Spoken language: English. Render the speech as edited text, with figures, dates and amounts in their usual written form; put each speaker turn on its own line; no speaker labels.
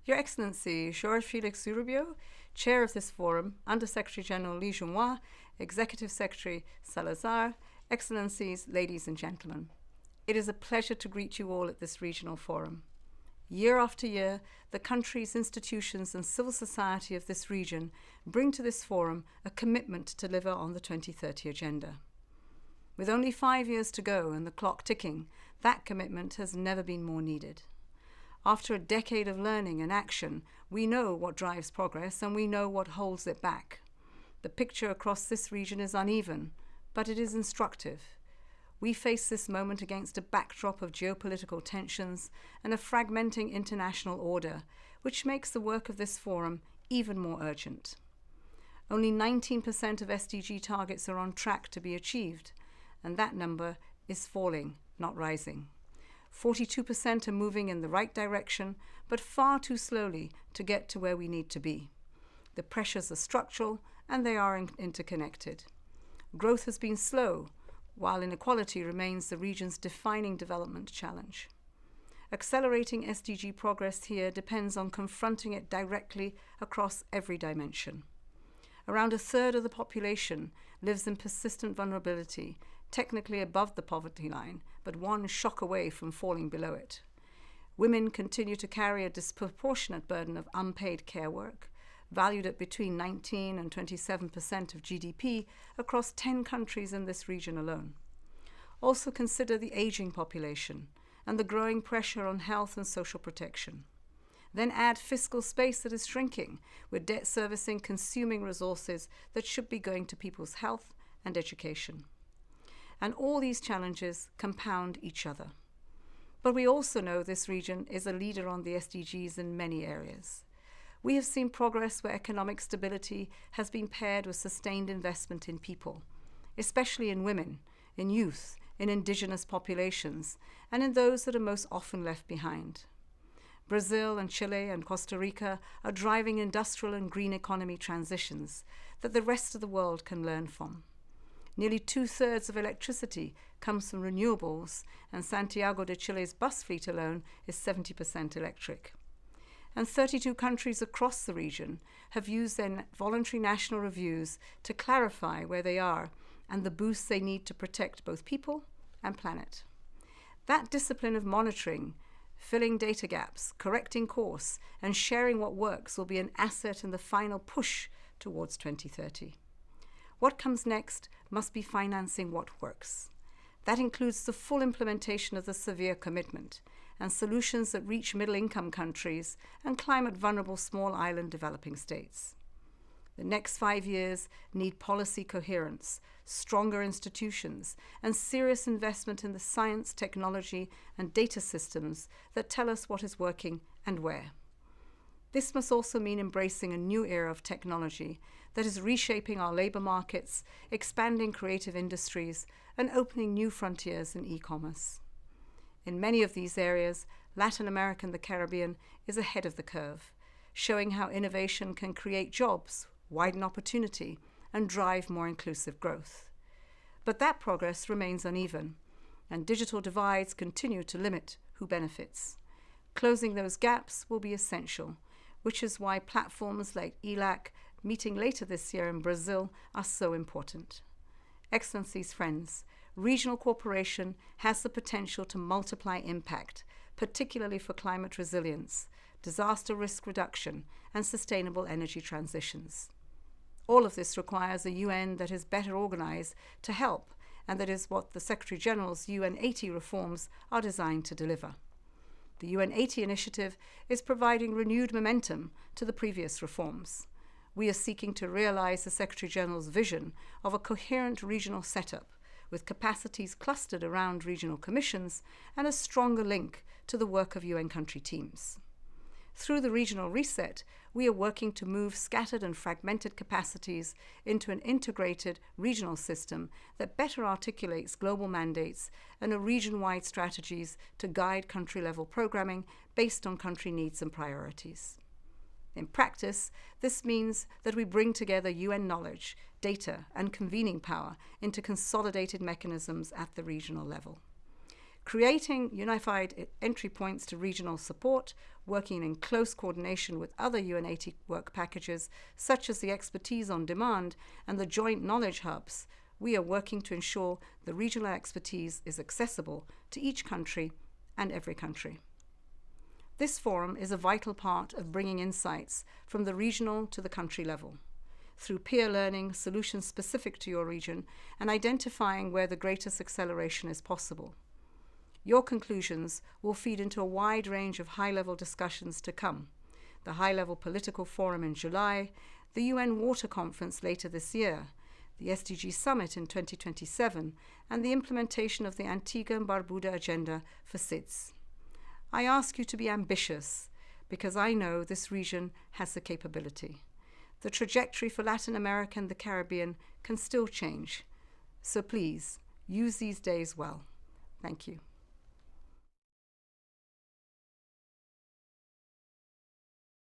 Your Excellency, Georges Felix Urubio, Chair of this forum, Under Secretary General Li Junhua, Executive Secretary Salazar, Excellencies, ladies and gentlemen. It is a pleasure to greet you all at this regional forum. Year after year, the countries, institutions and civil society of this region bring to this forum a commitment to deliver on the 2030 agenda. With only 5 years to go and the clock ticking, that commitment has never been more needed. After a decade of learning and action, we know what drives progress and we know what holds it back. The picture across this region is uneven, but it is instructive. We face this moment against a backdrop of geopolitical tensions and a fragmenting international order, which makes the work of this forum even more urgent. Only 19% of SDG targets are on track to be achieved, and that number is falling, not rising. 42% are moving in the right direction, but far too slowly to get to where we need to be. The pressures are structural and they are interconnected. Growth has been slow, while inequality remains the region's defining development challenge. Accelerating SDG progress here depends on confronting it directly across every dimension. Around a third of the population lives in persistent vulnerability, technically above the poverty line, but one shock away from falling below it. Women continue to carry a disproportionate burden of unpaid care work, valued at between 19 and 27% of GDP across 10 countries in this region alone. Also consider the aging population and the growing pressure on health and social protection. Then add fiscal space that is shrinking, with debt servicing consuming resources that should be going to people's health and education. And all these challenges compound each other. But we also know this region is a leader on the SDGs in many areas. We have seen progress where economic stability has been paired with sustained investment in people, especially in women, in youth, in indigenous populations, and in those that are most often left behind. Brazil and Chile and Costa Rica are driving industrial and green economy transitions that the rest of the world can learn from. Nearly 2/3 of electricity comes from renewables, and Santiago de Chile's bus fleet alone is 70% electric. And 32 countries across the region have used their voluntary national reviews to clarify where they are and the boosts they need to protect both people and planet. That discipline of monitoring, filling data gaps, correcting course, and sharing what works will be an asset in the final push towards 2030. What comes next must be financing what works. That includes the full implementation of the severe commitment and solutions that reach middle-income countries and climate-vulnerable small island developing states. The next 5 years need policy coherence, stronger institutions, and serious investment in the science, technology, and data systems that tell us what is working and where. This must also mean embracing a new era of technology that is reshaping our labor markets, expanding creative industries, and opening new frontiers in e-commerce. In many of these areas, Latin America and the Caribbean is ahead of the curve, showing how innovation can create jobs, widen opportunity, and drive more inclusive growth. But that progress remains uneven, and digital divides continue to limit who benefits. Closing those gaps will be essential, which is why platforms like LAC meeting later this year in Brazil are so important. Excellencies, friends, regional cooperation has the potential to multiply impact, particularly for climate resilience, disaster risk reduction, and sustainable energy transitions. All of this requires a UN that is better organized to help, and that is what the Secretary General's UN 80 reforms are designed to deliver. The UN 80 initiative is providing renewed momentum to the previous reforms. We are seeking to realize the Secretary General's vision of a coherent regional setup with capacities clustered around regional commissions and a stronger link to the work of UN country teams. Through the regional reset, we are working to move scattered and fragmented capacities into an integrated regional system that better articulates global mandates and region-wide strategies to guide country-level programming based on country needs and priorities. In practice, this means that we bring together UN knowledge, data, and convening power into consolidated mechanisms at the regional level. creating unified entry points to regional support, working in close coordination with other UN80 work packages, such as the Expertise on Demand and the Joint Knowledge Hubs. We are working to ensure the regional expertise is accessible to each country and every country. This forum is a vital part of bringing insights from the regional to the country level, through peer learning, solutions specific to your region, and identifying where the greatest acceleration is possible. Your conclusions will feed into a wide range of high-level discussions to come: the High-Level Political Forum in July, the UN Water Conference later this year, the SDG Summit in 2027, and the implementation of the Antigua and Barbuda Agenda for SIDS. I ask you to be ambitious, because I know this region has the capability. The trajectory for Latin America and the Caribbean can still change. So please, use these days well. Thank you.